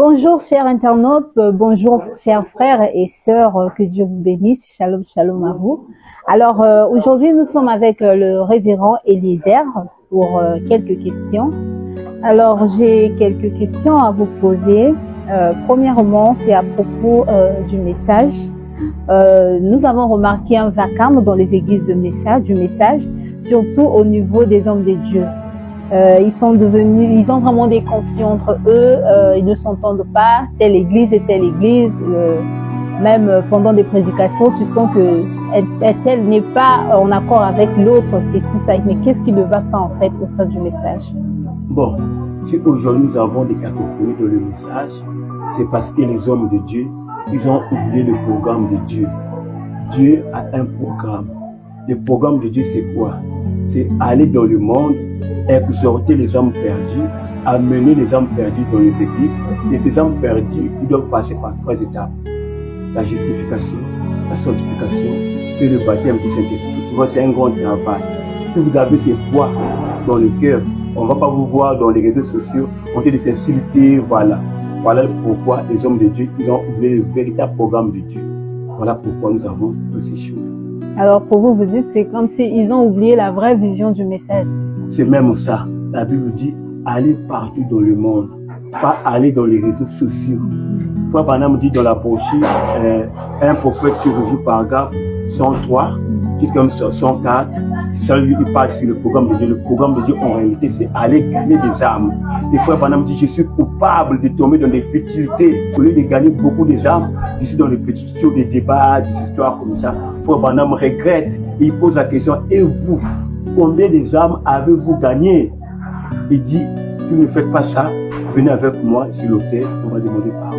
Bonjour chers internautes, bonjour chers frères et sœurs, que Dieu vous bénisse, shalom shalom à vous. Alors aujourd'hui nous sommes avec le révérend Eliezer pour quelques questions. Alors j'ai quelques questions à vous poser. Premièrement, c'est à propos du message. Nous avons remarqué un vacarme dans les églises du message, surtout au niveau des hommes de Dieu. Ils ont vraiment des conflits entre eux, ils ne s'entendent pas, telle église et telle église. Même pendant des prédications, tu sens que elle n'est pas en accord avec l'autre, c'est tout ça. Mais qu'est-ce qui ne va pas en fait au sein du message? Bon, si aujourd'hui nous avons des cacophonies dans le message, c'est parce que les hommes de Dieu, ils ont oublié le programme de Dieu. Dieu a un programme. Le programme de Dieu, c'est quoi? C'est aller dans le monde, exhorter les âmes perdues, amener les âmes perdues dans les églises. Et ces âmes perdues, ils doivent passer par 3 étapes. La justification, la sanctification et le baptême du Saint-Esprit. Tu vois, c'est un grand travail. Si vous avez ces poids dans le cœur, on ne va pas vous voir dans les réseaux sociaux, on te dit s'insulter, voilà. Voilà pourquoi les hommes de Dieu, ils ont oublié le véritable programme de Dieu. Voilà pourquoi nous avons toutes ces choses. Alors pour vous, vous dites que c'est comme s'ils ont oublié la vraie vision du message. C'est même ça. La Bible dit, allez partout dans le monde, pas aller dans les réseaux sociaux. Frère Branham dit dans la brochure, un prophète chirurgien paragraphe 103, jusqu'à 104, ça lui il parle sur le programme de Dieu. Le programme de Dieu en réalité c'est aller gagner des âmes. Et Frère Branham dit, je suis coupable de tomber dans des futilités. Au lieu de gagner beaucoup des âmes, je suis dans les petites choses, des débats, des histoires comme ça. Frère Branham regrette et il pose la question, et vous, combien des âmes avez-vous gagné? Il dit, si vous ne faites pas ça, venez avec moi sur l'autel, on va demander pardon.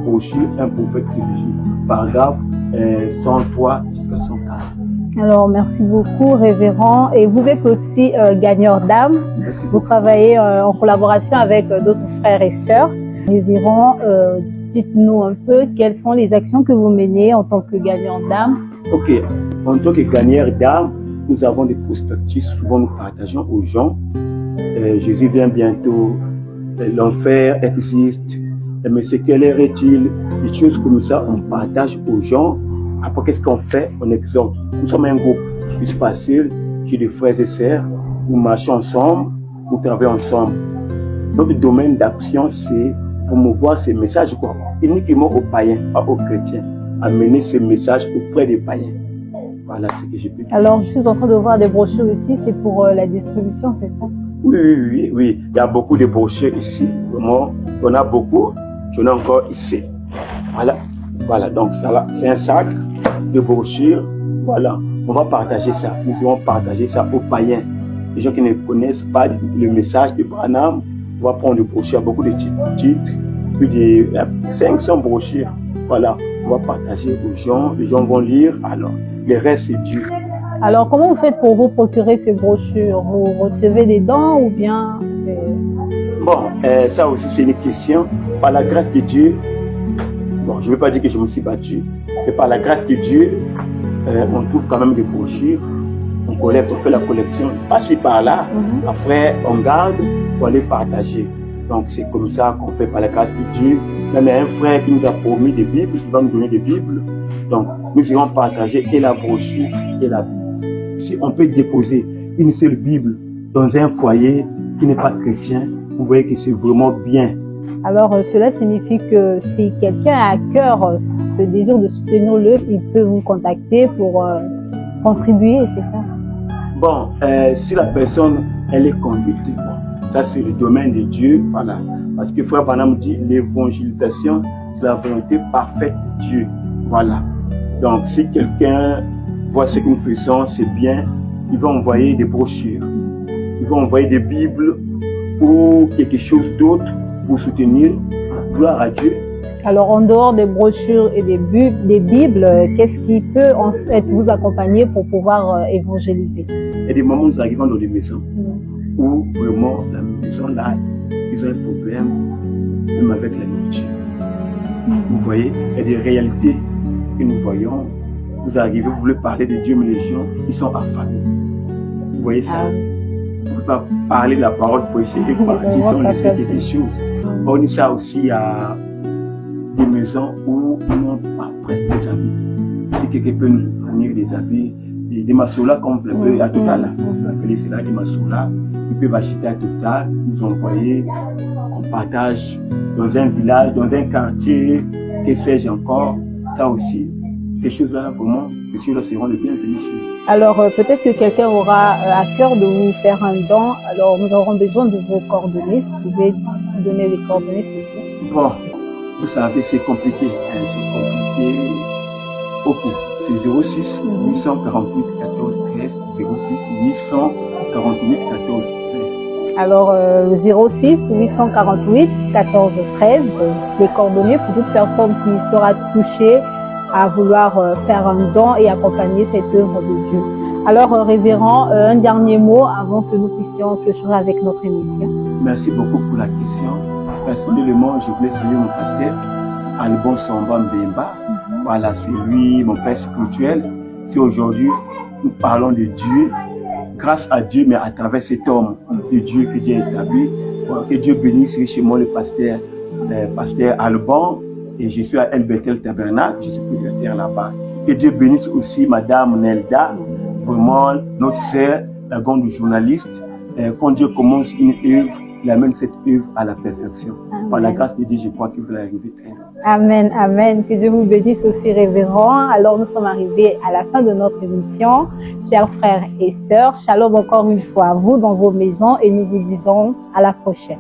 Brochure, un prophète religieux, paragraphe 103 jusqu'à 104. Alors, merci beaucoup, révérend. Et vous êtes aussi gagneur d'âme. Vous travaillez en collaboration avec d'autres frères et sœurs. Révérend, dites-nous un peu quelles sont les actions que vous menez en tant que gagneur d'âme. Ok, en tant que gagneur d'âme, nous avons des prospectus. Souvent, nous partageons aux gens. Jésus vient bientôt. L'enfer existe. Mais c'est quelle heure est-il? Des choses comme ça, on partage aux gens. Après, qu'est-ce qu'on fait? On exhorte. Nous sommes un groupe. Je suis pas seul. J'ai des frères et sœurs. Nous marchons ensemble. Nous travaillons ensemble. Notre domaine d'action, c'est promouvoir ces messages, quoi. Uniquement aux païens, pas aux chrétiens. Amener ces messages auprès des païens. Voilà ce que j'ai pu dire. Alors, je suis en train de voir des brochures ici. C'est pour la distribution, c'est ça? Oui. Il y a beaucoup de brochures ici. Vraiment, on a beaucoup. J'en ai encore ici. Voilà. Donc, ça là, c'est un sac de brochures. Voilà. On va partager ça. Nous allons partager ça aux païens. Les gens qui ne connaissent pas le message de Branham, on va prendre des brochures, beaucoup de titres, plus de 500 brochures. Voilà. On va partager aux gens. Les gens vont lire. Alors, le reste, c'est Dieu. Alors, comment vous faites pour vous procurer ces brochures? Vous recevez des dons ou bien... Bon, ça aussi, c'est une question. Par la grâce de Dieu, bon, je ne veux pas dire que je me suis battu, mais par la grâce de Dieu, on trouve quand même des brochures. On collecte, on fait la collection, passe par là. Après, on garde pour aller partager. Donc, c'est comme ça qu'on fait par la grâce de Dieu. Même il y a un frère qui nous a promis des Bibles, qui va nous donner des Bibles. Donc, nous irons partager et la brochure et la Bible. Si on peut déposer une seule Bible dans un foyer qui n'est pas chrétien, vous voyez que c'est vraiment bien. Alors, cela signifie que si quelqu'un a à cœur ce désir de soutenir l'œuvre, il peut vous contacter pour contribuer, c'est ça? Bon, si la personne, elle est conduite, bon, ça c'est le domaine de Dieu, voilà. Parce que Frère Branham dit, l'évangélisation, c'est la volonté parfaite de Dieu, voilà. Donc, si quelqu'un voit ce que nous faisons, c'est bien, il va envoyer des brochures, il va envoyer des Bibles ou quelque chose d'autre pour soutenir, gloire à Dieu. Alors, en dehors des brochures et des Bibles, qu'est-ce qui peut en fait vous accompagner pour pouvoir évangéliser? Il y a des moments où nous arrivons dans des maisons où vraiment la maison là, ils ont un problème, même avec la nourriture. Vous voyez, il y a des réalités que nous voyons. Vous arrivez, vous voulez parler de Dieu, mais les gens, ils sont affamés. Vous voyez ça? Vous ne pouvez pas parler de la parole, prêcher et partir sans laisser quelque chose. On ça aussi à des maisons où ils n'ont pas presque des habits. Si quelqu'un peut nous fournir des habits, des massolas comme vous l'appelez à Total, vous appelez cela des massolas, ils peuvent acheter à Total, nous envoyer, on partage dans un village, dans un quartier, que sais-je encore, ça aussi, ces choses-là vraiment, ceux-là seront les bienvenus chez nous. Alors peut-être que quelqu'un aura à cœur de vous faire un don, alors nous aurons besoin de vos coordonnées, vous pouvez nous donner les coordonnées s'il vous plaît. Bon, vous savez c'est compliqué, hein, c'est compliqué. Ok, c'est 06 848 14 13, 06 848 14 13. Alors 06 848 14 13, les coordonnées pour toute personne qui sera touchée à vouloir faire un don et accompagner cette œuvre de Dieu. Alors révérend, un dernier mot avant que nous puissions clôturer avec notre émission. Merci beaucoup pour la question. Personnellement, je voulais saluer mon pasteur, Albon Samba Mbemba. Voilà, c'est lui, mon père spirituel. Si aujourd'hui, nous parlons de Dieu, grâce à Dieu, mais à travers cet homme de Dieu que Dieu a établi, que Dieu bénisse richement le pasteur Albon, et je suis à El Bethel Tabernacle, je suis prioritaire là-bas. Que Dieu bénisse aussi Madame Nelda, vraiment notre sœur, la grande journaliste. Quand Dieu commence une œuvre, il amène cette œuvre à la perfection. Amen. Par la grâce de Dieu, je crois que vous allez arriver très loin. Amen, amen. Que Dieu vous bénisse aussi, révérend. Alors, nous sommes arrivés à la fin de notre émission. Chers frères et sœurs, shalom encore une fois à vous dans vos maisons et nous vous disons à la prochaine.